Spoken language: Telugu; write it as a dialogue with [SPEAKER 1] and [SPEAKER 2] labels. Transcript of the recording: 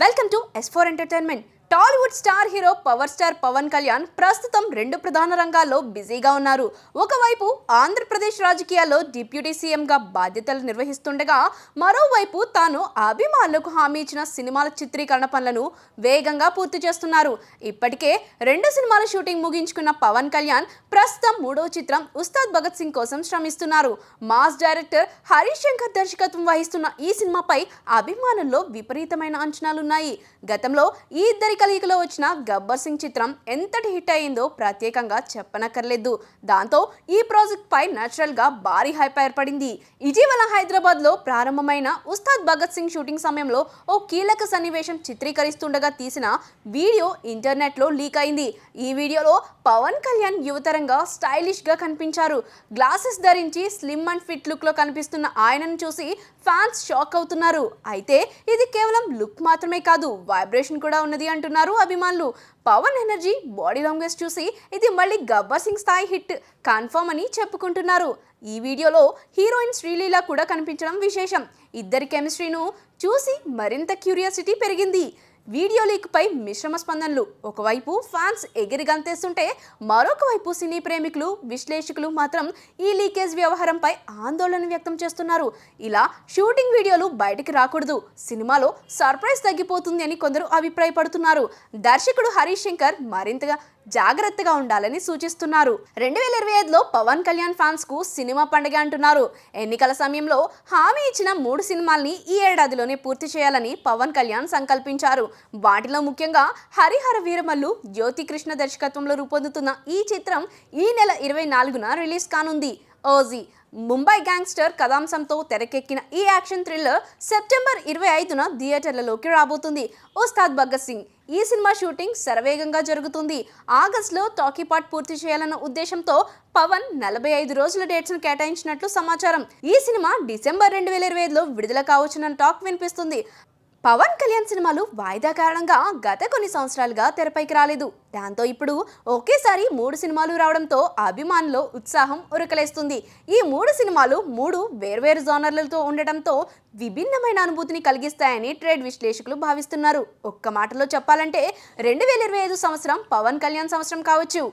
[SPEAKER 1] Welcome to S4 entertainment. Tollywood star hero power star Pawan Kalyan ప్రస్తుతం రెండు ప్రధాన రంగాల్లో బిజీగా ఉన్నారు. ఒకవైపు ఆంధ్రప్రదేశ్ రాజకీయాల్లో డిప్యూటీ సీఎంగా బాధ్యతలు నిర్వహిస్తుండగా, మరోవైపు తాను అభిమానులకు హామీ ఇచ్చిన సినిమాల చిత్రీకరణ పనులను వేగంగా పూర్తి చేస్తున్నారు. ఇప్పటికే రెండు సినిమాల షూటింగ్ ముగించుకున్న పవన్ కళ్యాణ్ ప్రస్తుతం మూడో చిత్రం ఉస్తాద్ భగత్ సింగ్ కోసం శ్రమిస్తున్నారు. మాస్ డైరెక్టర్ హరీష్ శంకర్ దర్శకత్వం వహిస్తున్న ఈ సినిమాపై అభిమానుల్లో విపరీతమైన అంచనాలున్నాయి. గతంలో ఈ ఇద్దరి కలిగిలో వచ్చిన గబ్బర్ సింగ్ చిత్రం ఎంతటి హిట్ అయిందో ప్రత్యేకంగా చెప్పనక్కర్లేదు. దాంతో ఈ ప్రాజెక్ట్ పై నేచురల్ గా భారీ హైప్ ఏర్పడింది. ఇటీవల హైదరాబాద్ లో ప్రారంభమైన ఉస్తాద్ భగత్ సింగ్ షూటింగ్ సమయంలో ఓ కీలక సన్నివేశం చిత్రీకరిస్తుండగా తీసిన వీడియో ఇంటర్నెట్ లో లీక్ అయింది. ఈ వీడియోలో పవన్ కళ్యాణ్ యువతరంగా స్టైలిష్ గా కనిపించారు. గ్లాసెస్ ధరించి స్లిమ్ అండ్ ఫిట్ లుక్ లో కనిపిస్తున్న ఆయనను చూసి ఫ్యాన్స్ షాక్ అవుతున్నారు. అయితే ఇది కేవలం లుక్ మాత్రమే కాదు, వైబ్రేషన్ కూడా ఉన్నది అంటున్నారు అభిమానులు. పవన్ ఎనర్జీ, బాడీ లాంగ్వేజ్ చూసి ఇది మళ్ళీ గబ్బర్ సింగ్ స్థాయి హిట్ కన్ఫర్మ్ అని చెప్పుకుంటున్నారు. ఈ వీడియోలో హీరోయిన్ శ్రీలీల కూడా కనిపించడం విశేషం. ఇద్దరి కెమిస్ట్రీను చూసి మరింత క్యూరియాసిటీ పెరిగింది. వీడియో లీక్ పై మిశ్రమ స్పందనలు. ఒకవైపు ఫ్యాన్స్ ఎగిరి గంతేస్తుంటే, మరొక వైపు సినీ ప్రేమికులు, విశ్లేషకులు మాత్రం ఈ లీకేజ్ వ్యవహారంపై ఆందోళన వ్యక్తం చేస్తున్నారు. ఇలా షూటింగ్ వీడియోలు బయటికి రాకూడదు, సినిమాలో సర్ప్రైజ్ తగ్గిపోతుంది అని కొందరు అభిప్రాయపడుతున్నారు. దర్శకుడు హరీష్ శంకర్ మరింతగా జాగ్రత్తగా ఉండాలని సూచిస్తున్నారు. 2025లో పవన్ కళ్యాణ్ ఫ్యాన్స్ కు సినిమా పండుగ అంటున్నారు. ఎన్నికల సమయంలో హామీ ఇచ్చిన 3 సినిమాల్ని ఈ ఏడాదిలోనే పూర్తి చేయాలని పవన్ కళ్యాణ్ సంకల్పించారు. వాటిలో ముఖ్యంగా హరిహర వీరమల్లు జ్యోతి కృష్ణ దర్శకత్వంలో రూపొందుతున్న ఈ చిత్రం ఈ నెల 24న రిలీజ్ కానుంది. ఓజీ ముంబై గ్యాంగ్స్టర్ కథాంశంతో తెరకెక్కిన ఈ యాక్షన్ థ్రిల్లర్ సెప్టెంబర్ 25న థియేటర్లలోకి రాబోతుంది. ఉస్తాద్ భగత్ సింగ్ ఈ సినిమా షూటింగ్ శరవేగంగా జరుగుతుంది. ఆగస్టులో టాకీ పార్ట్ పూర్తి చేయాలన్న ఉద్దేశంతో పవన్ 45 రోజుల డేట్స్ ను కేటాయించినట్లు సమాచారం. ఈ సినిమా డిసెంబర్ 2025లో విడుదల కావచ్చున్న టాక్ వినిపిస్తుంది. పవన్ కళ్యాణ్ సినిమాలు వాయిదా కారణంగా గత కొన్ని సంవత్సరాలుగా తెరపైకి రాలేదు. దాంతో ఇప్పుడు ఒకేసారి 3 సినిమాలు రావడంతో అభిమానుల్లో ఉత్సాహం ఉరకలేస్తుంది. ఈ 3 సినిమాలు 3 వేర్వేరు జోనర్లతో ఉండటంతో విభిన్నమైన అనుభూతిని కలిగిస్తాయని ట్రేడ్ విశ్లేషకులు భావిస్తున్నారు. ఒక్క మాటలో చెప్పాలంటే 2025 సంవత్సరం పవన్ కళ్యాణ్ సంవత్సరం కావచ్చు.